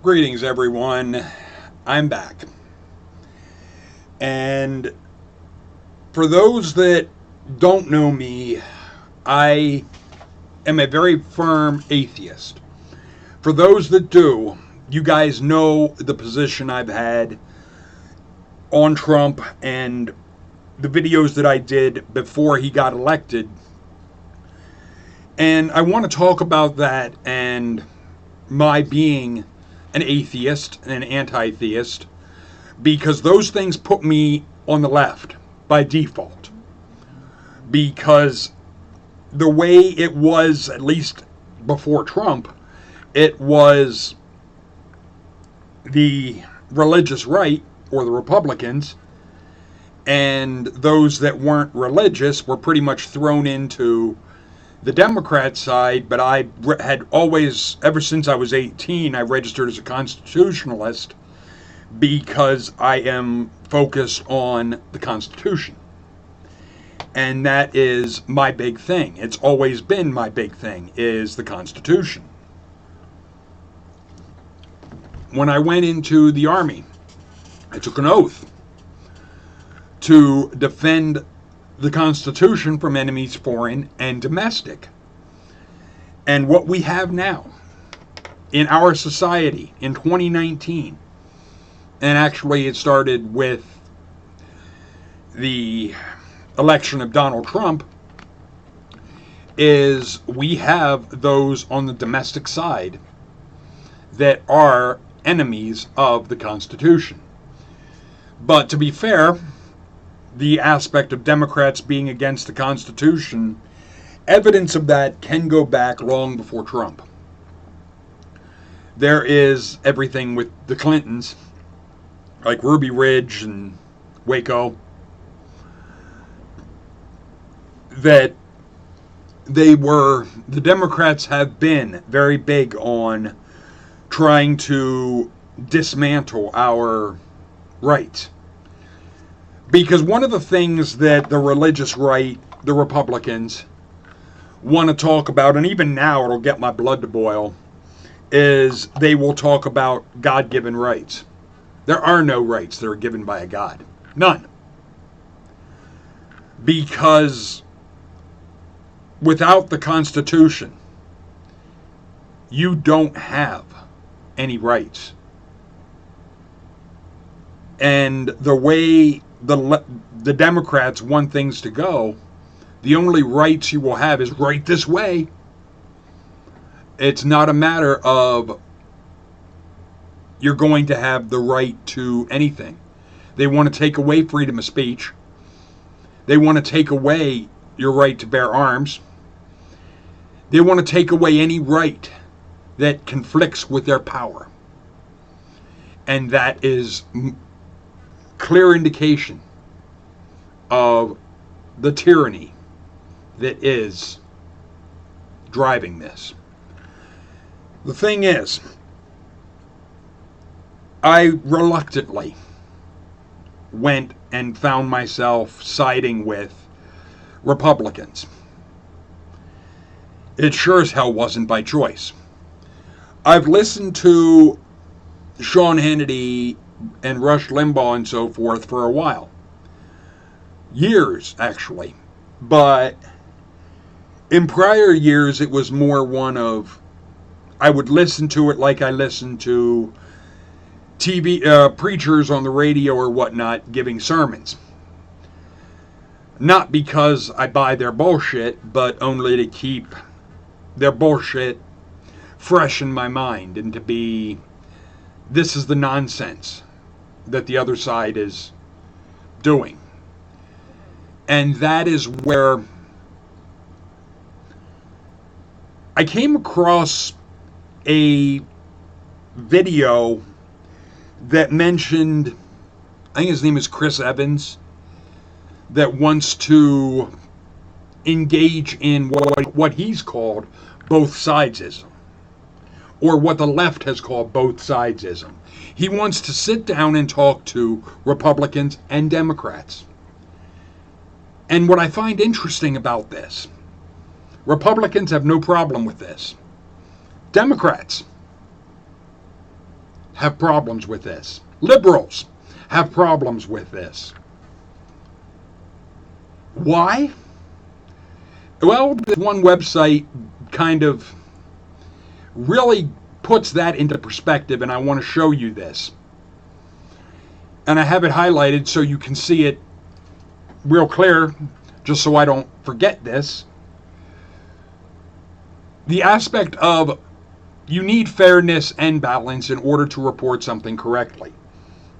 Greetings, everyone. I'm back. And for those that don't know me, I am a very firm atheist. For those that do, you guys know the position I've had on Trump and the videos that I did before he got elected. And I want to talk about that and my being an atheist and an anti theist because those things put me on the left by default. Because the way it was, at least before Trump, it was the religious right, or the Republicans, and those that weren't religious were pretty much thrown into the Democrat side. But I had always, ever since I was 18, I registered as a constitutionalist because I am focused on the Constitution. And that is my big thing. It's always been my big thing, is the Constitution. When I went into the Army, I took an oath to defend the Constitution from enemies foreign and domestic. And what we have now in our society in 2019, and actually it started with the election of Donald Trump, is we have those on the domestic side that are enemies of the Constitution. But to be fair, the aspect of Democrats being against the Constitution, evidence of that can go back long before Trump. There is everything with the Clintons, like Ruby Ridge and Waco, that the Democrats have been very big on trying to dismantle our rights. Because one of the things that the religious right, the Republicans, want to talk about, and even now it'll get my blood to boil, is they will talk about God-given rights. There are no rights that are given by a God. None. Because without the Constitution, you don't have any rights. And the way the Democrats want things to go, the only rights you will have is right this way. It's not a matter of you're going to have the right to anything. They want to take away freedom of speech. They want to take away your right to bear arms. They want to take away any right that conflicts with their power. And that is clear indication of the tyranny that is driving this. The thing is, I reluctantly went and found myself siding with Republicans. It sure as hell wasn't by choice. I've listened to Sean Hannity and Rush Limbaugh and so forth for a while. Years, actually. But in prior years, it was more one of, I would listen to it like I listened to TV preachers on the radio or whatnot giving sermons. Not because I buy their bullshit, but only to keep their bullshit fresh in my mind and to be, this is the nonsense that the other side is doing. And that is where I came across a video that mentioned, I think his name is Chris Evans, that wants to engage in what he's called both sides-ism, or what the left has called both sides-ism. He wants to sit down and talk to Republicans and Democrats. And what I find interesting about this, Republicans have no problem with this. Democrats have problems with this. Liberals have problems with this. Why? Well, this one website kind of really puts that into perspective, and I want to show you this. And I have it highlighted so you can see it real clear, just so I don't forget this. The aspect of you need fairness and balance in order to report something correctly.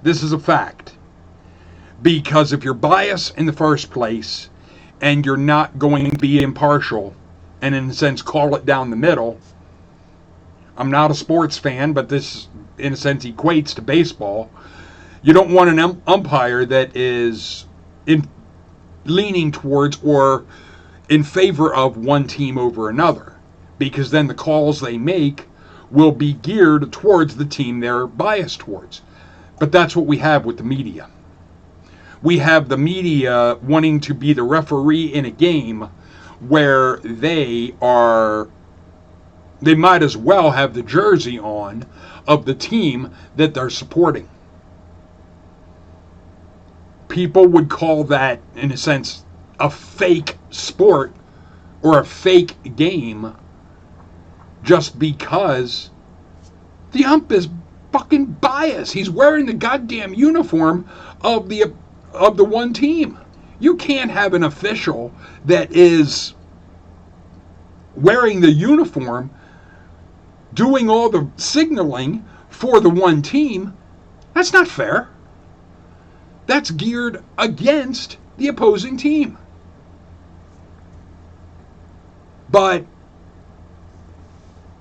This is a fact. Because if you're biased in the first place, and you're not going to be impartial, and in a sense call it down the middle. I'm not a sports fan, but this in a sense equates to baseball. You don't want an umpire that is leaning towards or in favor of one team over another, because then the calls they make will be geared towards the team they're biased towards. But that's what we have with the media. We have the media wanting to be the referee in a game where they might as well have the jersey on of the team that they're supporting. People would call that, in a sense, a fake sport or a fake game just because the ump is fucking biased. He's wearing the goddamn uniform of the one team. You can't have an official that is wearing the uniform doing all the signaling for the one team. That's not fair. That's geared against the opposing team. But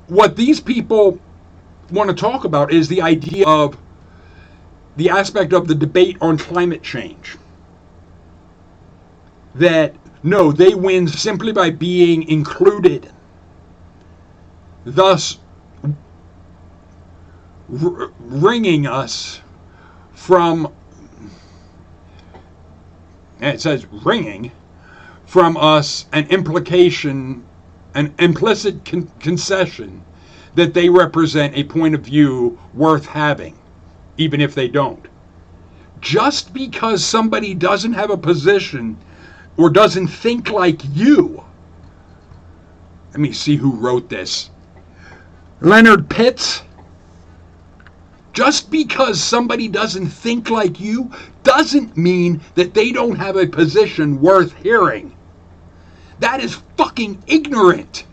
what these people want to talk about is the idea of the aspect of the debate on climate change. That, no, they win simply by being included. Thus, ringing us from, and it says ringing, from us an implication, an implicit concession that they represent a point of view worth having, even if they don't. Just because somebody doesn't have a position or doesn't think like you. Let me see who wrote this. Leonard Pitts. Just because somebody doesn't think like you doesn't mean that they don't have a position worth hearing. That is fucking ignorant.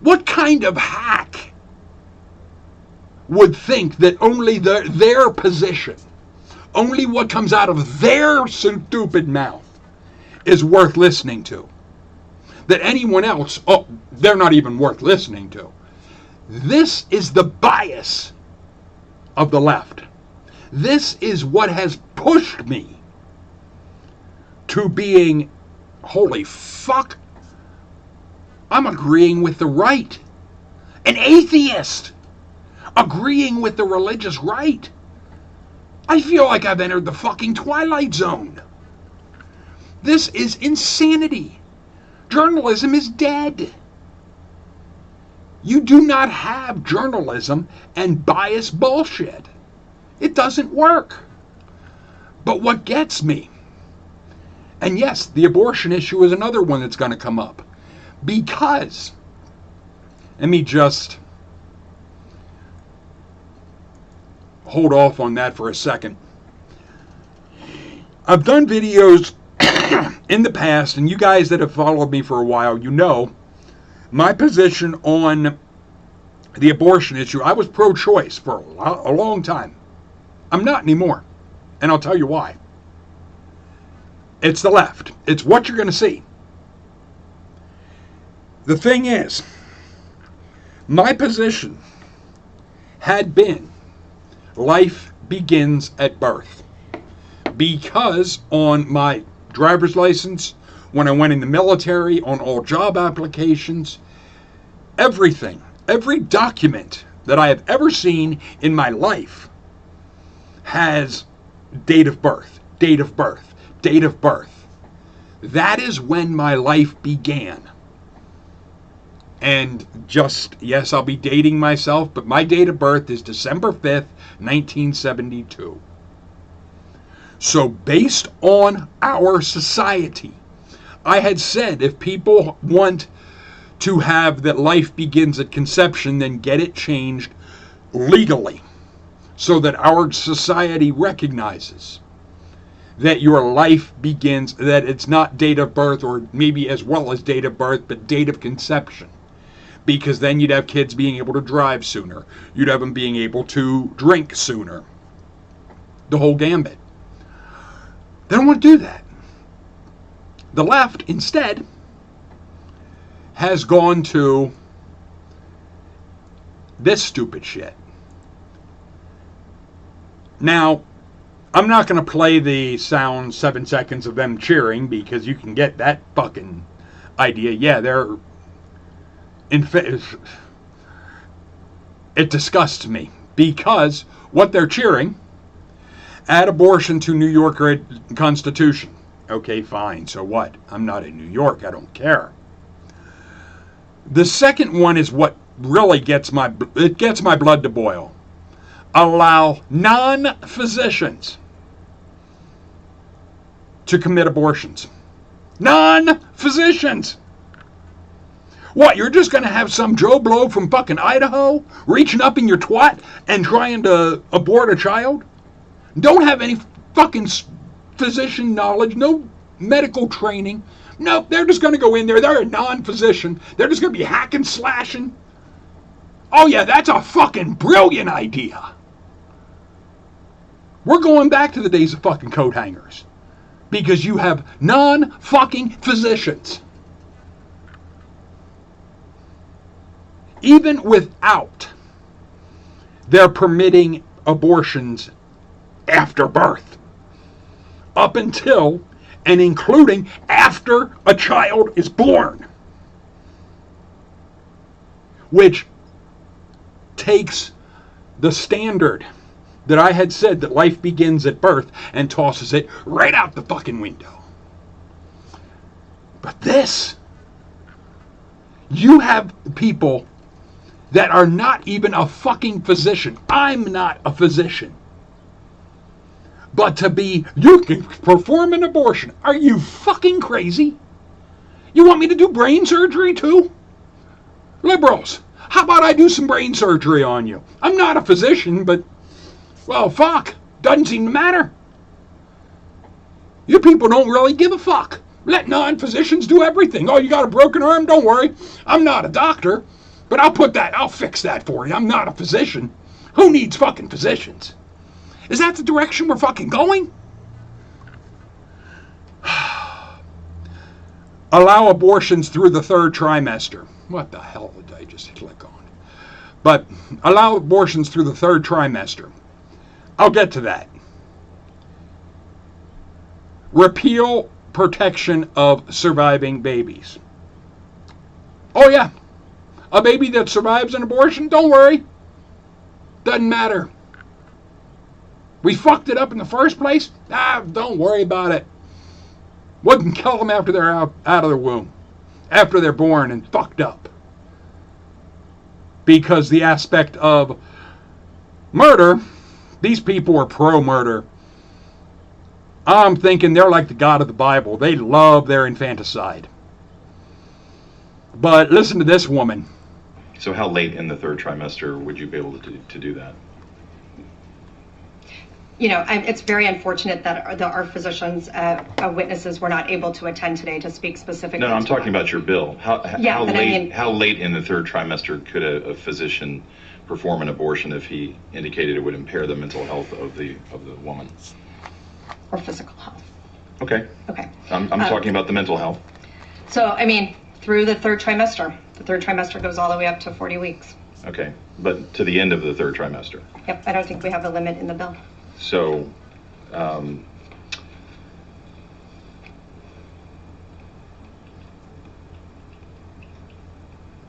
What kind of hack would think that only their position, only what comes out of their stupid mouth is worth listening to? That anyone else, oh, they're not even worth listening to. This is the bias of the left. This is what has pushed me to being, holy fuck, I'm agreeing with the right. An atheist agreeing with the religious right. I feel like I've entered the fucking Twilight Zone. This is insanity. Journalism is dead. You do not have journalism and biased bullshit. It doesn't work. But what gets me, and yes, the abortion issue is another one that's going to come up, because, let me just hold off on that for a second. I've done videos in the past, and you guys that have followed me for a while, you know my position on the abortion issue. I was pro-choice for a long time. I'm not anymore, and I'll tell you why. It's the left. It's what you're going to see. The thing is, my position had been life begins at birth. Because on my driver's license, when I went in the military, on all job applications, everything, every document that I have ever seen in my life has date of birth, date of birth, date of birth. That is when my life began. And just, yes, I'll be dating myself, but my date of birth is December 5th, 1972. So based on our society, I had said if people want to have that life begins at conception, then get it changed legally so that our society recognizes that your life begins, that it's not date of birth, or maybe as well as date of birth, but date of conception. Because then you'd have kids being able to drive sooner. You'd have them being able to drink sooner. The whole gambit. They don't want to do that. The left, instead, has gone to this stupid shit. Now, I'm not going to play the sound 7 seconds of them cheering because you can get that fucking idea. Yeah, they're... It disgusts me because what they're cheering, add abortion to New York Constitution. Okay, fine. So what? I'm not in New York. I don't care. The second one is what really gets my blood to boil. Allow non-physicians to commit abortions. Non-physicians. What, you're just going to have some Joe Blow from fucking Idaho reaching up in your twat and trying to abort a child? Don't have any fucking physician knowledge, no medical training. Nope, they're just going to go in there. They're a non-physician. They're just going to be hacking, slashing. Oh yeah, that's a fucking brilliant idea. We're going back to the days of fucking coat hangers. Because you have non-fucking physicians. Even without they're permitting abortions after birth, up until and including after a child is born, which takes the standard that I had said that life begins at birth and tosses it right out the fucking window. But this, you have people that are not even a fucking physician. I'm not a physician. But you can perform an abortion. Are you fucking crazy? You want me to do brain surgery too? Liberals, how about I do some brain surgery on you? I'm not a physician, but, well, fuck. Doesn't seem to matter. You people don't really give a fuck. Let non-physicians do everything. Oh, you got a broken arm? Don't worry. I'm not a doctor. But I'll fix that for you. I'm not a physician. Who needs fucking physicians? Is that the direction we're fucking going? Allow abortions through the third trimester. What the hell did I just click on? But allow abortions through the third trimester. I'll get to that. Repeal protection of surviving babies. Oh yeah. A baby that survives an abortion, don't worry. Doesn't matter. We fucked it up in the first place? Don't worry about it. Wouldn't kill them after they're out of the womb. After they're born and fucked up. Because the aspect of murder, these people are pro-murder. I'm thinking they're like the God of the Bible. They love their infanticide. But listen to this woman. So how late in the third trimester would you be able to do that? You know, it's very unfortunate that our physicians, witnesses, were not able to attend today to speak specifically. No, I'm talking about your bill. How late in the third trimester could a physician perform an abortion if he indicated it would impair the mental health of the woman? Or physical health. Okay. Okay. I'm talking about the mental health. So, I mean, through the third trimester. The third trimester goes all the way up to 40 weeks. Okay, but to the end of the third trimester. Yep, I don't think we have a limit in the bill. So,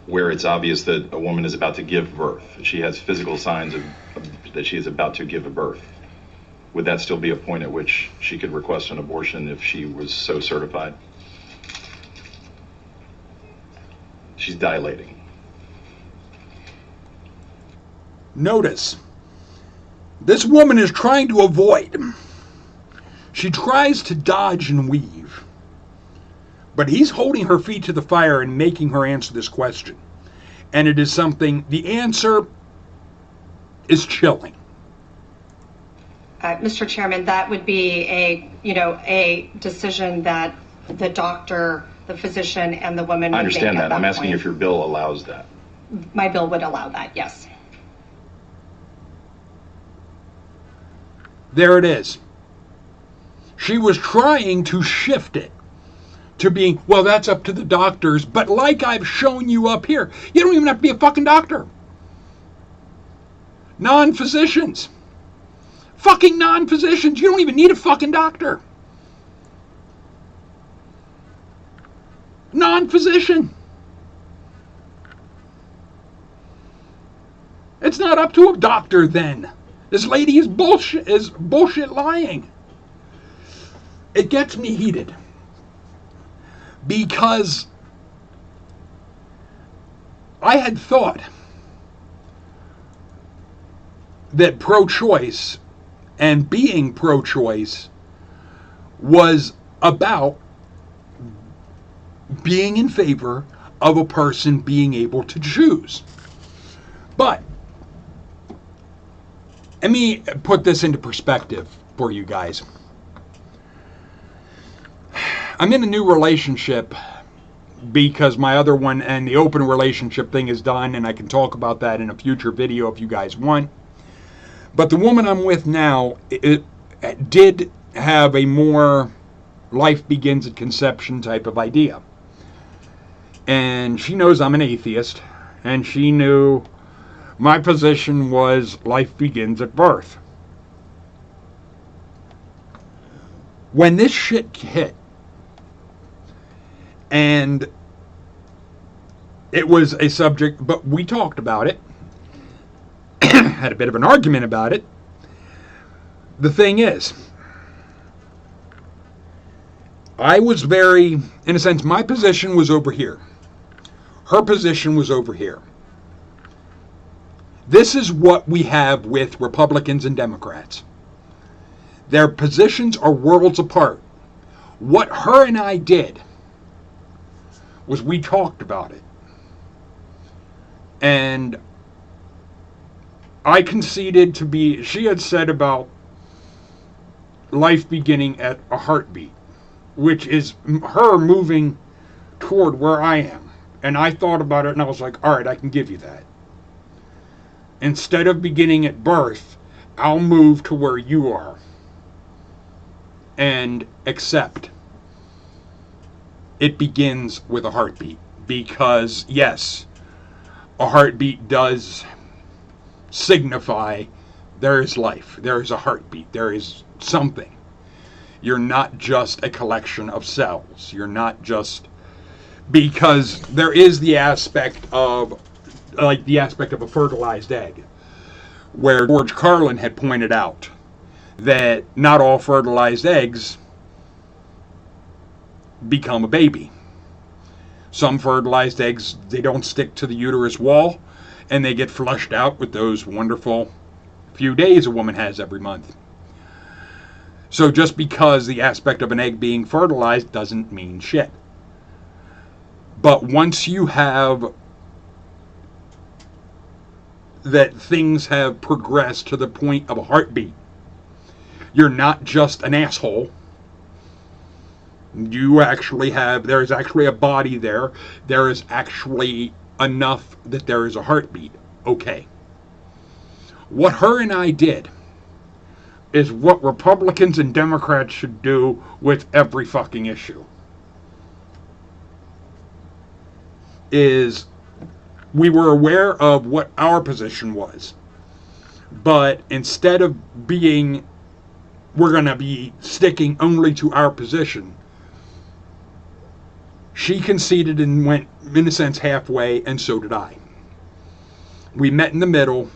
where it's obvious that a woman is about to give birth, she has physical signs that she is about to give a birth, would that still be a point at which she could request an abortion if she was so certified? She's dilating. Notice, this woman is trying to avoid. She tries to dodge and weave. But he's holding her feet to the fire and making her answer this question. And it is something, the answer is chilling. Mr. Chairman, that would be a decision that the doctor, the physician, and the woman would I understand make at that. I'm asking point. if your bill allows that. My bill would allow that, yes. There it is. She was trying to shift it to being, well, that's up to the doctors, but like I've shown you up here, you don't even have to be a fucking doctor. Non-physicians. Fucking non-physicians. You don't even need a fucking doctor. Non-physician. It's not up to a doctor then. This lady is bullshit lying. It gets me heated. Because I had thought that pro-choice and being pro-choice was about being in favor of a person being able to choose. But let me put this into perspective for you guys. I'm in a new relationship because my other one and the open relationship thing is done, and I can talk about that in a future video if you guys want. But the woman I'm with now, it did have a more life begins at conception type of idea. And she knows I'm an atheist, and she knew my position was life begins at birth. When this shit hit, and it was a subject, but we talked about it, had a bit of an argument about it. The thing is, I was very, in a sense, my position was over here. Her position was over here. This is what we have with Republicans and Democrats. Their positions are worlds apart. What her and I did was we talked about it. And I conceded to be, she had said about life beginning at a heartbeat, which is her moving toward where I am. And I thought about it and I was like, all right, I can give you that. Instead of beginning at birth, I'll move to where you are and accept. It begins with a heartbeat because, yes, a heartbeat does signify there is life. There is a heartbeat. There is something. You're not just a collection of cells. You're not just, because there is the aspect of, like the aspect of a fertilized egg, where George Carlin had pointed out that not all fertilized eggs become a baby. Some fertilized eggs, they don't stick to the uterus wall, and they get flushed out with those wonderful few days a woman has every month. So just because the aspect of an egg being fertilized doesn't mean shit. But once you have that things have progressed to the point of a heartbeat, you're not just an asshole. You actually have, there is actually a body there. There is actually enough that there is a heartbeat. Okay. What her and I did is what Republicans and Democrats should do with every fucking issue. Is we were aware of what our position was. But instead of being, we're going to be sticking only to our position, she conceded and went, in a sense, halfway, and so did I. We met in the middle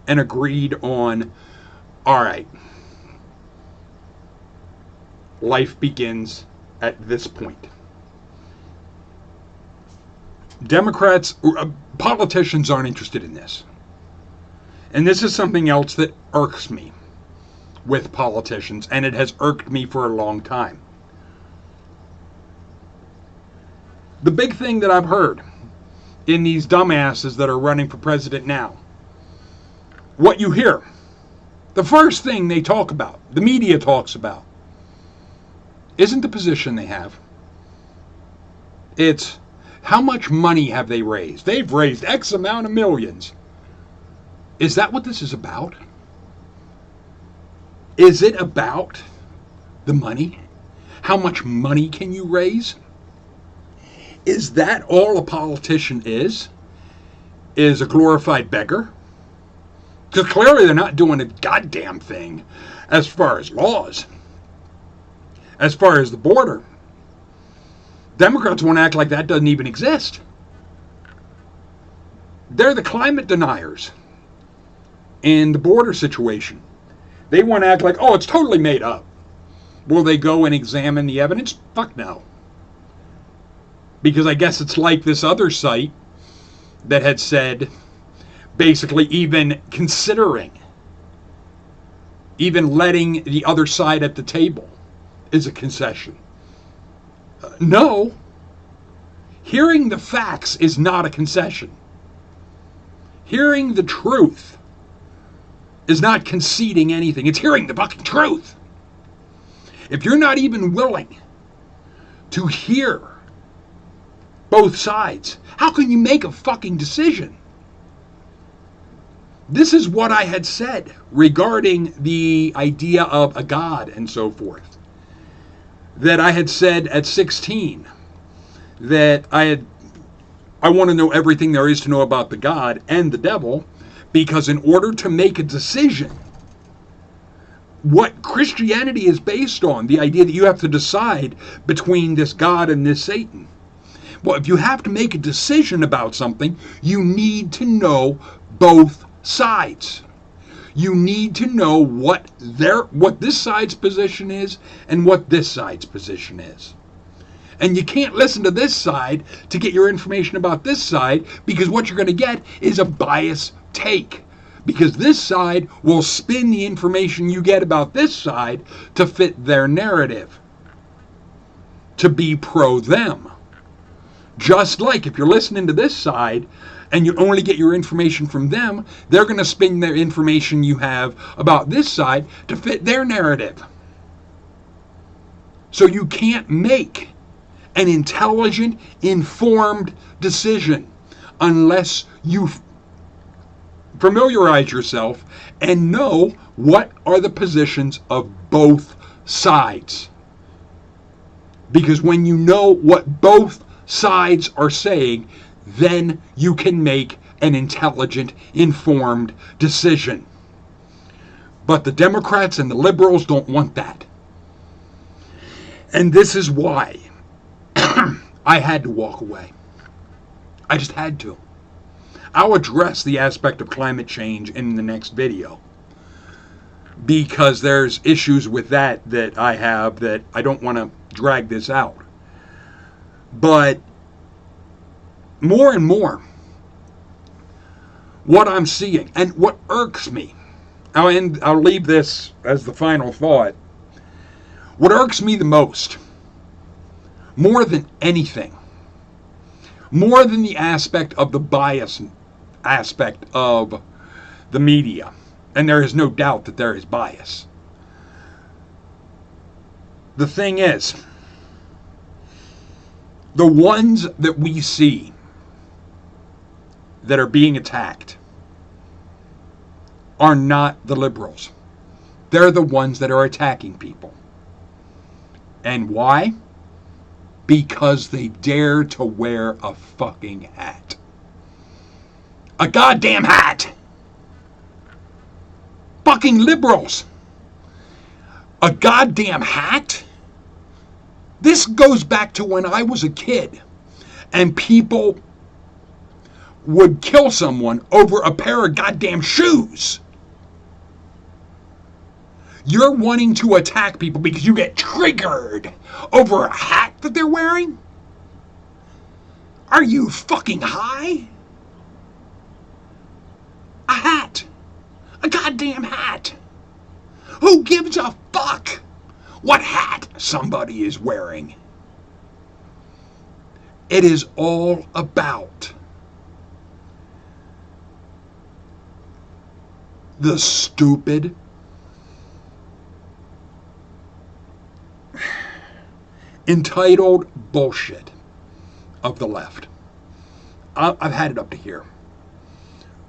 and agreed on, all right, life begins at this point. Democrats, politicians aren't interested in this. And this is something else that irks me with politicians, and it has irked me for a long time. The big thing that I've heard in these dumbasses that are running for president now, what you hear, the first thing they talk about, the media talks about, isn't the position they have. It's how much money have they raised? They've raised X amount of millions. Is that what this is about? Is it about the money? How much money can you raise? Is that all a politician is? Is a glorified beggar? Because clearly they're not doing a goddamn thing as far as laws. As far as the border. Democrats want to act like that doesn't even exist. They're the climate deniers in the border situation. They want to act like, oh, it's totally made up. Will they go and examine the evidence? Fuck no. Because I guess it's like this other site that had said, basically even considering, even letting the other side at the table is a concession. No. Hearing the facts is not a concession. Hearing the truth is not conceding anything. It's hearing the fucking truth. If you're not even willing to hear both sides, how can you make a fucking decision? This is what I had said regarding the idea of a God and so forth. That I had said at 16 that I want to know everything there is to know about the God and the devil, because in order to make a decision, what Christianity is based on, the idea that you have to decide between this God and this Satan. Well, if you have to make a decision about something, you need to know both sides. You need to know what this side's position is and what this side's position is. And you can't listen to this side to get your information about this side, because what you're going to get is a biased take. Because this side will spin the information you get about this side to fit their narrative, to be pro them. Just like if you're listening to this side and you only get your information from them, they're going to spin their information you have about this side to fit their narrative. So you can't make an intelligent, informed decision unless you familiarize yourself and know what are the positions of both sides. Because when you know what both sides are saying, then you can make an intelligent, informed decision. But the Democrats and the liberals don't want that. And this is why I had to walk away. I just had to. I'll address the aspect of climate change in the next video, because there's issues with that I have that I don't want to drag this out. But more and more, what I'm seeing and what irks me, I'll leave this as the final thought. What irks me the most, more than anything, more than the aspect of the bias aspect of the media, and there is no doubt that there is bias. The thing is, the ones that we see that are being attacked are not the liberals. They're the ones that are attacking people. And why? Because they dare to wear a fucking hat. A goddamn hat! Fucking liberals! A goddamn hat? This goes back to when I was a kid and people would kill someone over a pair of goddamn shoes. You're wanting to attack people because you get triggered over a hat that they're wearing? Are you fucking high? A hat. a goddamn hat. Who gives a fuck what hat somebody is wearing? It is all about the stupid, entitled bullshit of the left. I've had it up to here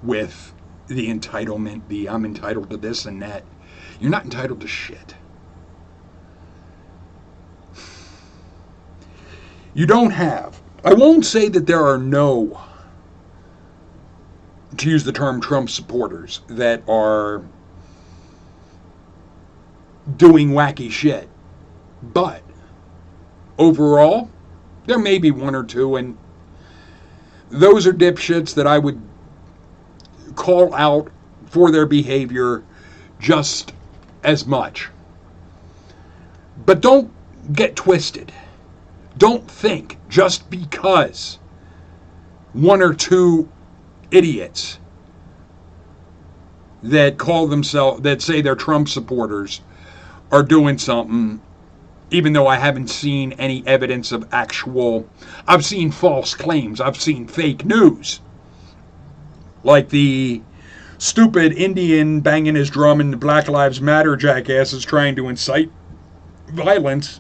with the entitlement, the I'm entitled to this and that. You're not entitled to shit. You don't have. I won't say that there are no, to use the term, Trump supporters that are doing wacky shit. But overall, there may be one or two, and those are dipshits that I would call out for their behavior just as much. But don't get twisted. Don't think just because one or two idiots that call themselves, that say they're Trump supporters, are doing something, even though I haven't seen any evidence of actual, I've seen false claims, I've seen fake news. Like the stupid Indian banging his drum and the Black Lives Matter jackasses trying to incite violence.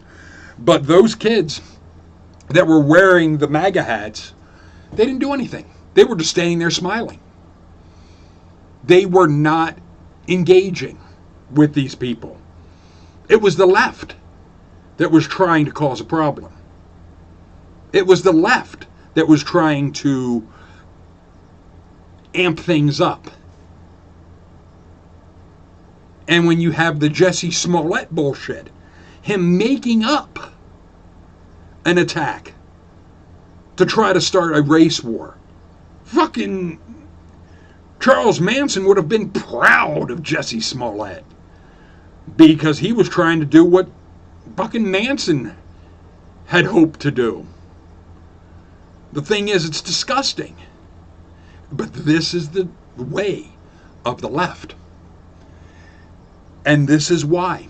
But those kids that were wearing the MAGA hats, they didn't do anything. They were just standing there smiling. They were not engaging with these people. It was the left that was trying to cause a problem. It was the left that was trying to amp things up. And when you have the Jesse Smollett bullshit, him making up an attack to try to start a race war, fucking Charles Manson would have been proud of Jesse Smollett, because he was trying to do what fucking Manson had hoped to do. The thing is, it's disgusting. But this is the way of the left. And this is why.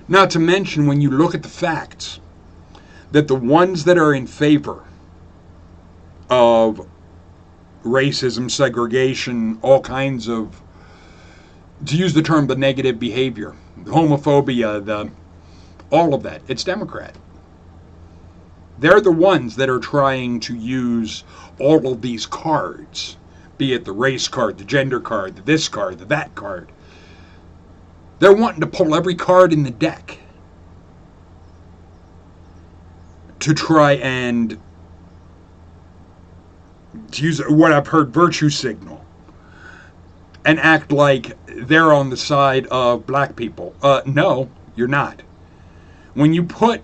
Not to mention, when you look at the facts, that the ones that are in favor of racism, segregation, all kinds of, to use the term, the negative behavior, the homophobia, all of that, it's Democrat. They're the ones that are trying to use all of these cards, be it the race card, the gender card, the this card, the that card. They're wanting to pull every card in the deck to try and, to use what I've heard, virtue signal, and act like they're on the side of black people. No, you're not. When you put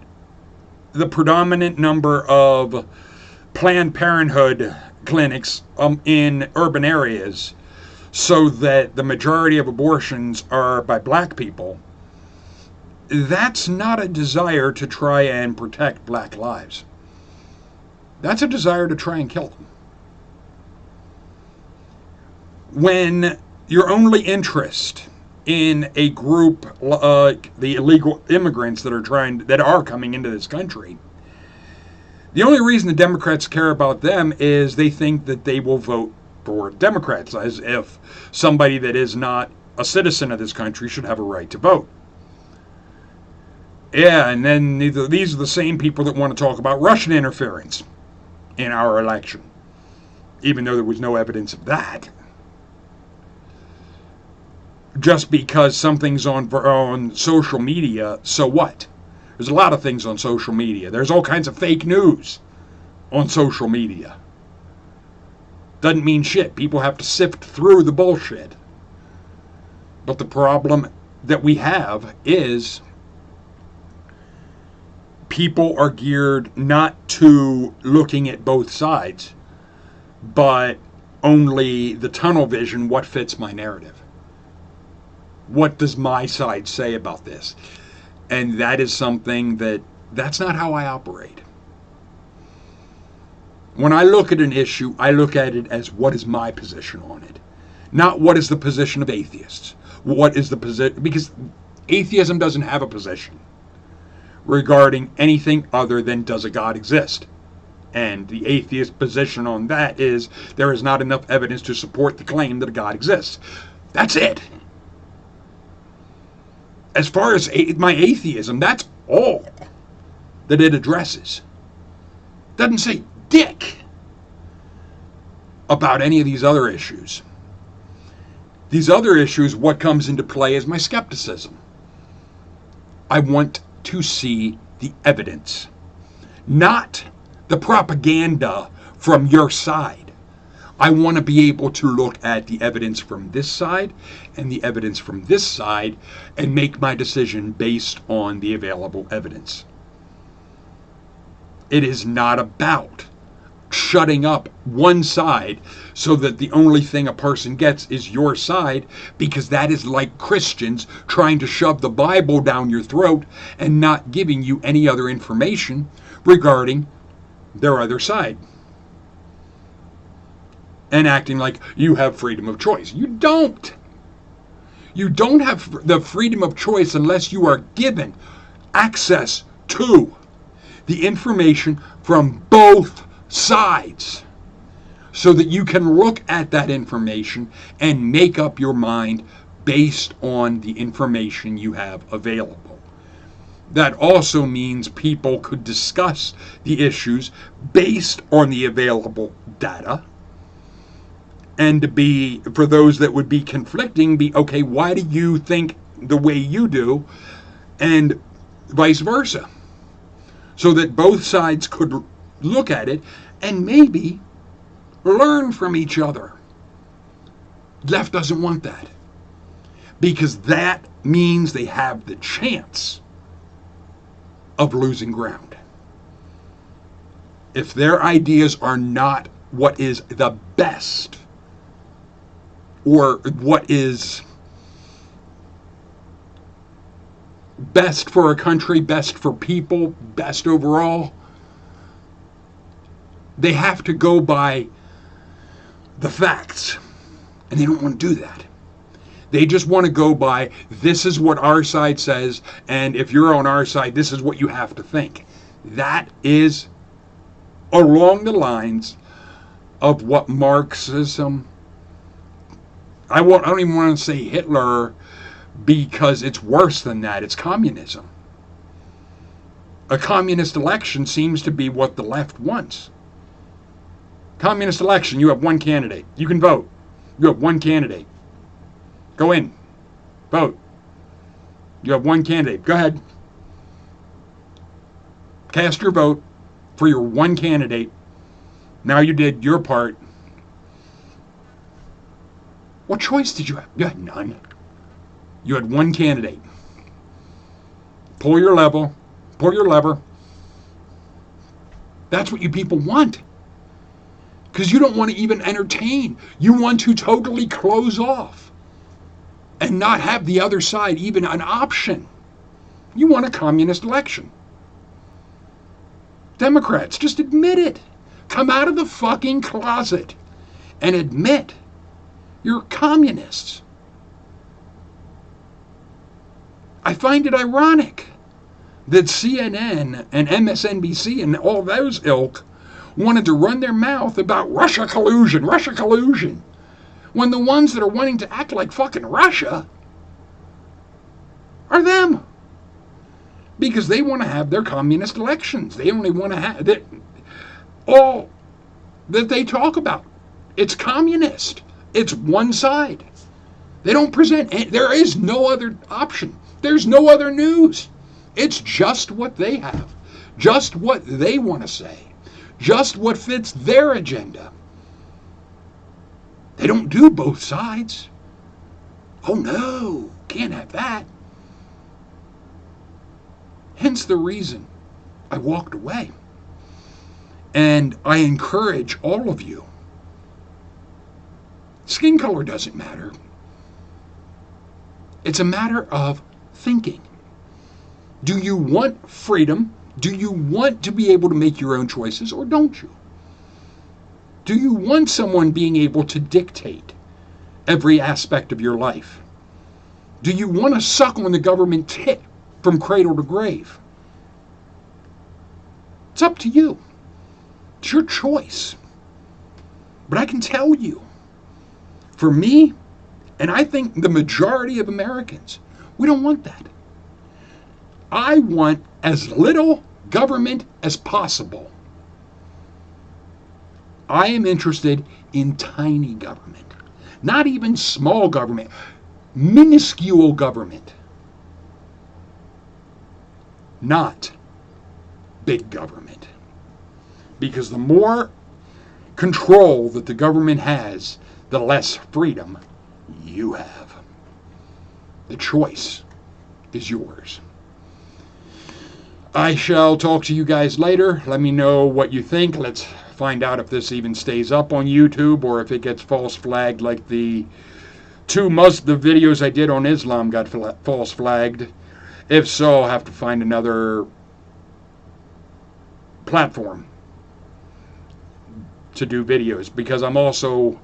the predominant number of Planned Parenthood clinics in urban areas so that the majority of abortions are by black people, that's not a desire to try and protect black lives. That's a desire to try and kill them. When your only interest in a group like the illegal immigrants that are coming into this country, the only reason the Democrats care about them is they think that they will vote for Democrats, as if somebody that is not a citizen of this country should have a right to vote. Yeah, and then these are the same people that want to talk about Russian interference in our election, even though there was no evidence of that. Just because something's on social media, so what? There's a lot of things on social media. There's all kinds of fake news on social media. Doesn't mean shit. People have to sift through the bullshit. But the problem that we have is people are geared not to looking at both sides, but only the tunnel vision, what fits my narrative. What does my side say about this? And that is something that's not how I operate. When I look at an issue, I look at it as what is my position on it. Not what is the position of atheists. What is the position? Because atheism doesn't have a position regarding anything other than does a God exist? And the atheist position on that is there is not enough evidence to support the claim that a God exists. That's it. As far as my atheism, that's all that it addresses. Doesn't say dick about any of these other issues. These other issues, what comes into play is my skepticism. I want to see the evidence, not the propaganda from your side. I want to be able to look at the evidence from this side and the evidence from this side and make my decision based on the available evidence. It is not about shutting up one side so that the only thing a person gets is your side, because that is like Christians trying to shove the Bible down your throat and not giving you any other information regarding their other side. And acting like you have freedom of choice. You don't. You don't have the freedom of choice unless you are given access to the information from both sides, so that you can look at that information and make up your mind based on the information you have available. That also means people could discuss the issues based on the available data, and to be, for those that would be conflicting, be, okay, why do you think the way you do, and vice versa, so that both sides could look at it and maybe learn from each other. Left doesn't want that, because that means they have the chance of losing ground. If their ideas are not what is the best, or what is best for a country, best for people, best overall, they have to go by the facts. And they don't want to do that. They just want to go by, this is what our side says, and if you're on our side, this is what you have to think. That is along the lines of what Marxism, I don't even want to say Hitler, because it's worse than that. It's communism. A communist election seems to be what the left wants. Communist election, you have one candidate. You can vote. You have one candidate. Go in. Vote. You have one candidate. Go ahead. Cast your vote for your one candidate. Now you did your part. What choice did you have? You had none. You had one candidate. Pull your lever. That's what you people want. Because you don't want to even entertain. You want to totally close off and not have the other side even an option. You want a communist election. Democrats, just admit it. Come out of the fucking closet and admit you're communists. I find it ironic that CNN and MSNBC and all those ilk wanted to run their mouth about Russia collusion, when the ones that are wanting to act like fucking Russia are them. Because they want to have their communist elections. They only want to have that. All that they talk about, it's communist. It's one side. They don't present, there is no other option. There's no other news. It's just what they have. Just what they want to say. Just what fits their agenda. They don't do both sides. Oh no, can't have that. Hence the reason I walked away. And I encourage all of you. Skin color doesn't matter. It's a matter of thinking. Do you want freedom? Do you want to be able to make your own choices, or don't you? Do you want someone being able to dictate every aspect of your life? Do you want to suck on the government tit from cradle to grave? It's up to you. It's your choice. But I can tell you, for me, and I think the majority of Americans, we don't want that. I want as little government as possible. I am interested in tiny government, not even small government, minuscule government, not big government. Because the more control that the government has, the less freedom you have. The choice is yours. I shall talk to you guys later. Let me know what you think. Let's find out if this even stays up on YouTube or if it gets false flagged like the videos I did on Islam got false flagged. If so, I'll have to find another platform to do videos, because I'm also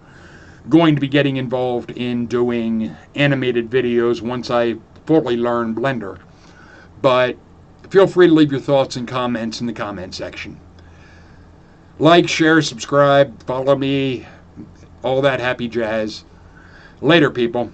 going to be getting involved in doing animated videos once I fully learn Blender. But feel free to leave your thoughts and comments in the comment section. Like, share, subscribe, follow me, all that happy jazz. Later, people.